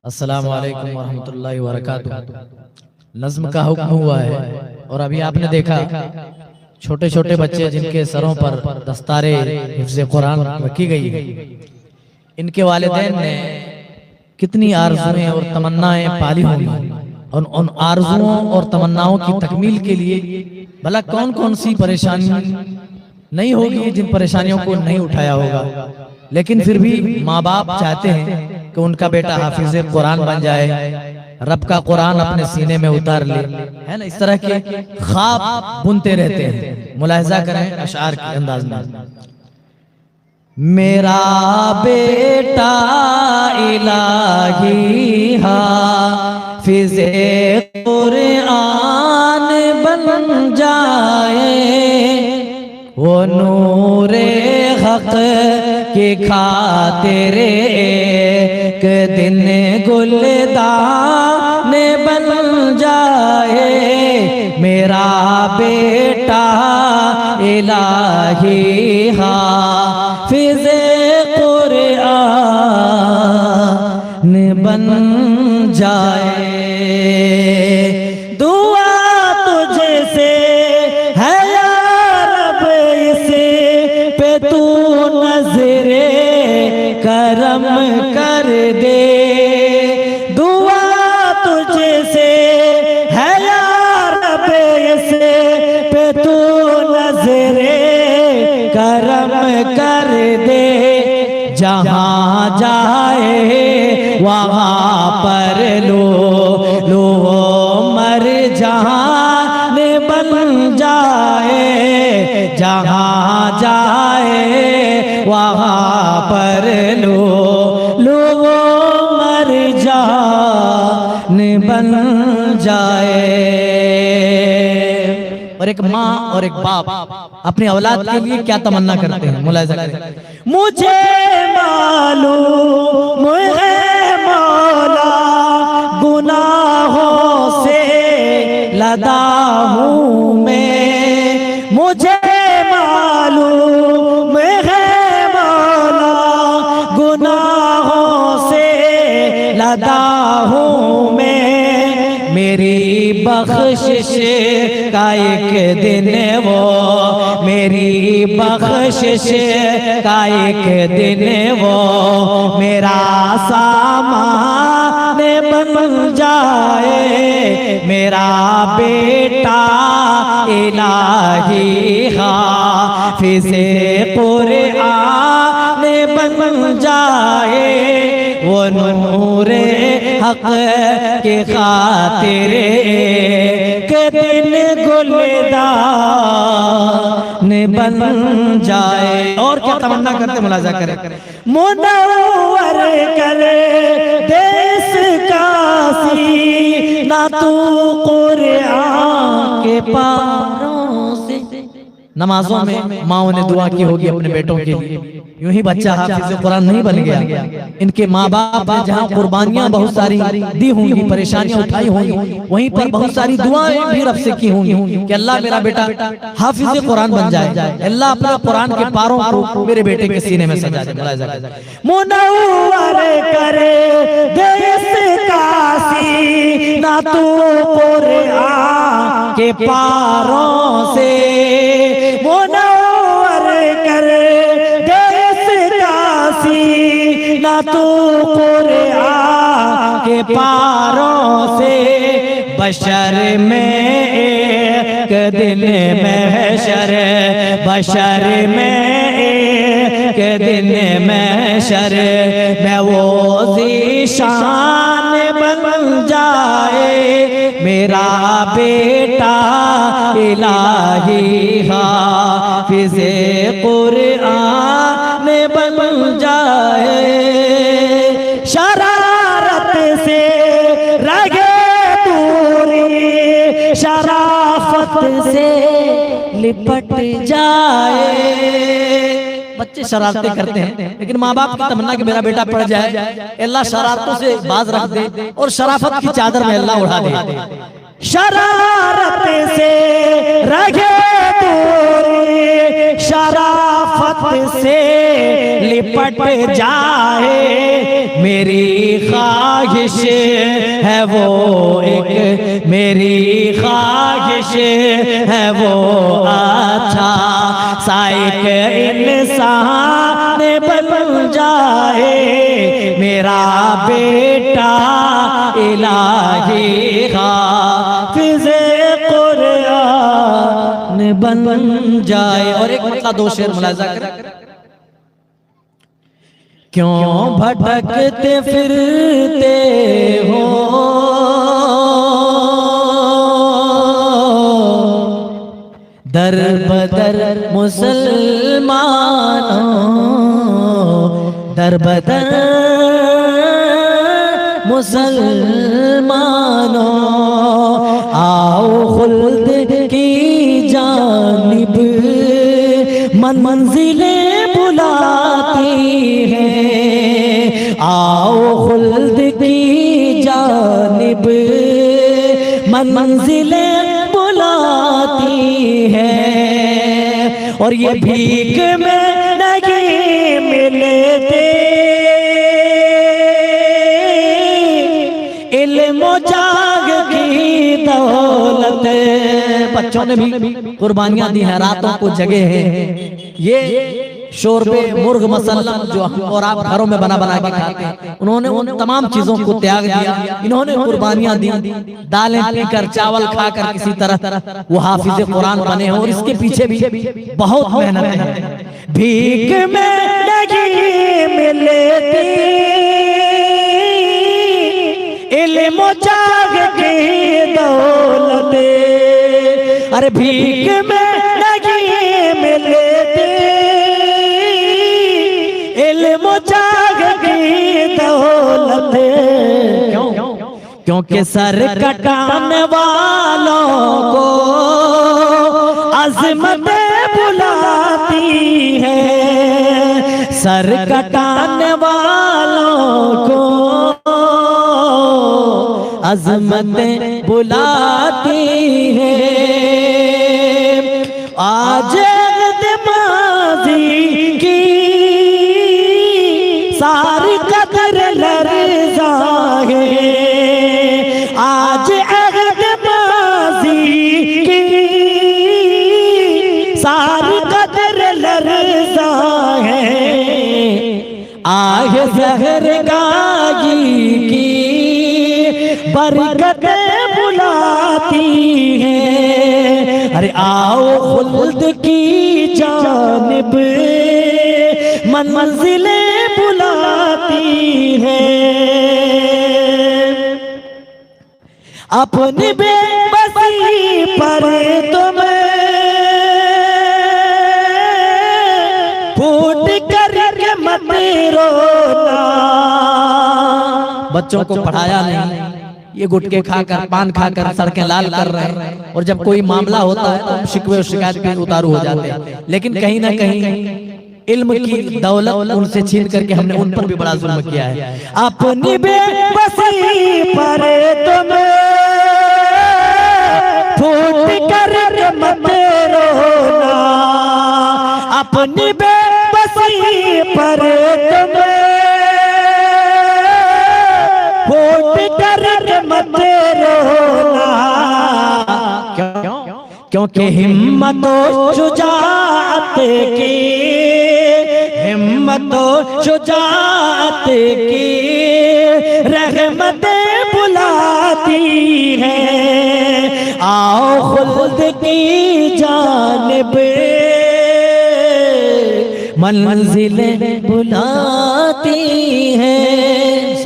अस्सलामु अलैकुम वरहमतुल्लाहि वबरकातुह। नज़्म का हुक्म हुआ है और अभी आपने देखा छोटे छोटे बच्चे जिनके सरों पर दस्तारे हिफ्ज़े कुरान रखी गई है, इनके वालिदैन ने कितनी आरज़ुएं और तमन्नाएं पाली होंगी और उन आरज़ुओं और तमन्नाओं की तकमील के लिए भला कौन कौन सी परेशानी नहीं होगी जिन परेशानियों को नहीं उठाया होगा। लेकिन फिर भी माँ बाप चाहते हैं कि उनका बेटा हाफिज कुरान बन जाए, रब का कुरान अपने सीने में उतार ले, है ना। इस तरह के ख्वाब बुनते रहते हैं। मुलाहिजा करें अशआर के अंदाज में। मेरा बेटा इलाही हाफिज कुरान बन जाए, वो नूरे हक की खातिर एक दिन गुलदान बन जाए। मेरा बेटा इलाही हाफिज कुरान बन जाए। दुआ तुझसे है या रब, इसे पे तू नजरे करम कर दे। दुआ तुझसे है या रब, इसे पे तू नजरे करम कर दे। जहाँ जाए वहाँ पर लो मर जान बन जाए। जहाँ जाए वहाँ पर लो मर जान बन जाए। और एक माँ और एक बाप अपनी औलाद के लिए क्या तमन्ना करते हैं, मुलाहिजा करें। मुझे मालूम है मौला गुनाहों से लदा हूँ मैं। मुझे मालूम है मौला गुनाहों से लदा हूँ मैं। मेरी बख्शिश का एक दिन वो, मेरी बख्शिश का एक दिन वो मेरा सामान बन जाए। मेरा बेटा इलाही हाफिज कुरान बन जाए। वो नूरे हक के खातिर के दिन गुलदान बन जाए। और क्या तमन्ना करते, मुलाहिजा करें। मुनव्वर करे देश काशी ना तू कुरान के पारों से। नमाजों में माओ ने दुआ की होगी अपने बेटों के लिए। यूं ही बच्चा हाफिज कुरान नहीं बन गया, इनके माँ बाप ने जहाँ कुर्बानियां बहुत सारी दी होंगी, परेशानियां उठाई होंगी, वहीं पर बहुत सारी दुआएं भी रब से की होंगी कि अल्लाह मेरा बेटा हाफिज कुरान बन जाए, अल्लाह अपना कुरान के पारों को मेरे बेटे के सीने में सजा दे। मुनव्वर करे देश काशी ना तू कुरान के पारों से। मुनव्वर करे ना तू कुरान के पारों से। बशर में एक दिन महशर, बशर में एक दिन महशर में वो ज़ीशान बन जाए। मेरा बेटा इलाही हाफिज कुरान बन जाए। शरारत से रगे दूरी, शराफत से लिपट जाए। बच्चे शरारतें करते हैं, लेकिन माँ बाप की तमन्ना कि मेरा बेटा पढ़ जाए, अल्लाह शरारतों से बाज रख दे और शराफत की चादर में अल्लाह उड़ा दे। शरारत से रहे दूर, शराफत से लिपट जाए। मेरी ख्वाहिश है वो एक, मेरी ख्वाहिश है वो अच्छा सा एक इंसान बन जाए। मेरा बेटा इलाही हाफिज़े कुरान बन जाए। और एक मतलब दो शेर मुलाजा करें। क्यों भटकते फिरते हो दर बदर मुसलमानों, दर बदर मुसलमानों, आओ खुल्द की जानिब मंजिलें बुलाती हैं। आओ खुल्द की जानिब मंजिलें बुलाती हैं। और ये भीख में नहीं मिलते इल्म जाग की दौलत। बच्चों ने भी कुर्बानियां दी हैं, रातों को जगे हैं। ये शोरबे मुर्ग मसल्लम जो हम और आप घरों में बना बना के खाते हैं, उन्होंने उन तमाम चीजों को त्याग दिया। इन्होंने कुर्बानियां दी, दालें पीकर चावल खाकर किसी तरह वो हाफिज़े कुरान बने हैं। और इसके पीछे भी बहुत मेहनत है। भीख में नहीं मिलती इल्म जाग की दौलत। अरे भीख में नहीं मिलती इल्म जाग की दौलत। क्यों? क्योंकि सर कटाने वालों को अज़मत बुलाती है। सर कटाने वालों को अज़मत बुलाती है। आज माज़ी की सारी कदर लर्ज़ा है। आज अहद माज़ी की सारी कदर लर्ज़ा है। आह ज़हरगाही की बरकत बुलाती है। अरे आओ खुल्द की जानिब मंजिलें बुलाती है। अपनी बेबसी पर तुम फूट कर मत रोना। बच्चों को पढ़ाया नहीं, ये गुटके खाकर पान खाकर सड़कें लाल कर रहे हैं। और जब कोई मामला होता है तो शिकवे और शिकायत पे उतारू हो जाते हैं। लेकिन कहीं ना कहीं इल्म की दौलत उनसे छीन करके हमने उन पर भी बड़ा जुल्म किया है। अपनी बेबसी पर तुम फूट कर मत रोना। अपनी बेबसी पर तुम फूट कर मत रोना। क्योंकि हिम्मत और शुजाअत की, हिम्मत और शुजाअत की रहमत बुलाती है। आओ खुल्द की जानिब मंजिलें बुलाती हैं।